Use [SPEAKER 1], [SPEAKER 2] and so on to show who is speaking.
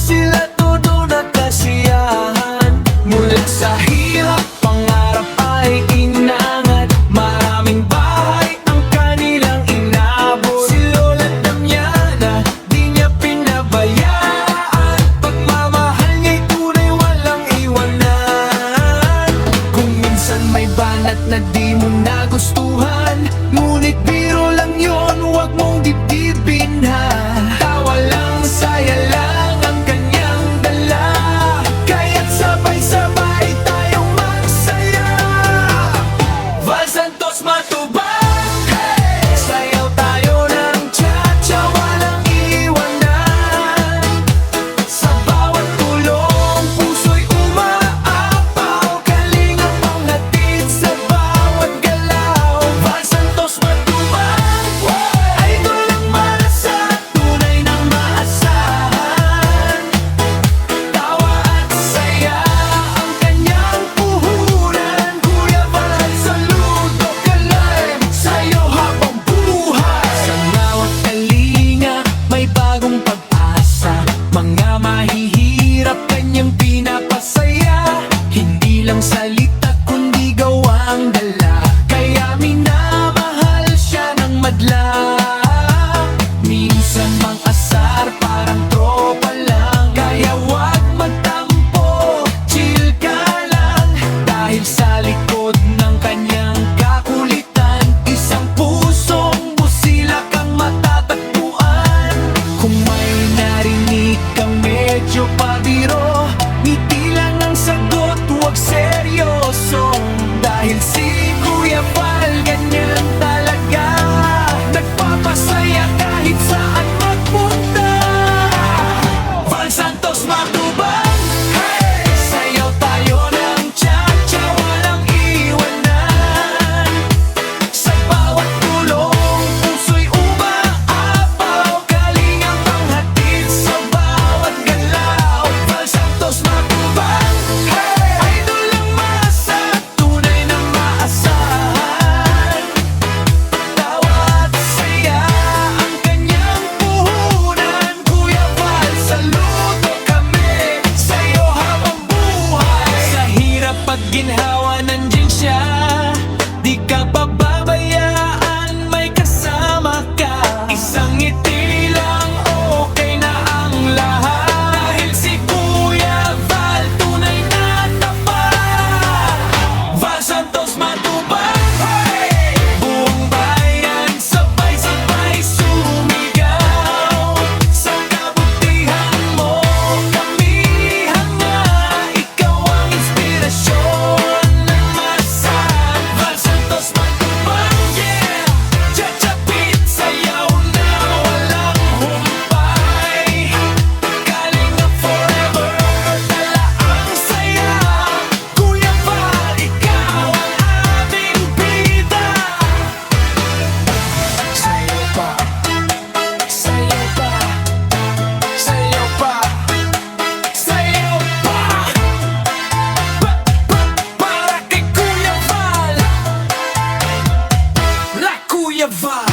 [SPEAKER 1] sila todo na kasiyahan. Mula sa hirap, pangarap ay inangat. Maraming bahay ang kanilang inabot. Si Lola't Damiana, di niya pinabayaan. Pagmamahal niya'y tunay, walang iwanan. Kung minsan may banat na di mo nagustuhan, ngunit biro lang yon, huwag mong dibdibin ha. Tawa lang, saya lang ang kanyang dala, kaya't sabay-sabay tayong magsaya. Val Santos Matubang, hey! Sayaw tayo ng cha-cha, walang iwanan. Sa bawat tulong, puso'y umaapaw. Kalingap ang hatid sa bawat galaw. Val Santos Matubang, idol ang marasa, tunay ng maasahan. Tawa at saya ang kanyang puhunan. Kuya Val, saludo kalay sa'yo habang buhay. Sa bawat kalinga, may bagong pag-asa. Mga mahihirap kanyang pinapasaya. Hindi lang salita kundi gawang dala, kaya minamahal siya ng madla. Minsan mang asar, parang tropa lang, kaya wag magtampo, chill ka lang. Dahil sa likod ng kanyang kakulitan, isang pusong busilak ang matatagpuan. Kung may narinig kang medyo pabiro, ngiti lang ang sagot, huwag seryoso. Dahil si Kuya Val ganyan talaga, nagpapasaya kahit saan magpunta. Val Santos Matubang, hey! Sayaw tayo ng cha-cha, walang iwanan. Sa bawat tulong, puso'y umaapaw. Kalingap ang hatid sa bawat galaw. Val Santos Matubang, hey! Idol ang masa, tunay na maasahan. Tawa at saya ang kanyang puhunan. Kuya Val, saludo kami sa'yo habang buhay. Sa hirap at ginhawa, nandiyan siya, di ka pababayaan, may kasama ka. Isang ngiti lang, okay na ang lahat. Dahil si Kuya Val, tunay na tapat. Val Santos Matubang, hey! Buong bayan sabay-sabay sumigaw. Sa kabutihan mo kami hanga, ikaw ang inspirasyon ng masa. Val Santos Matubang, yeah! Chachapit, sayaw na walang humpay. Kalingap forever, dala ang saya. Kuya Val, ikaw ang aming bida. Sayaw pa, sayaw pa, sayaw pa, sayaw pa. Para kay Kuya Val, la Kuya Val.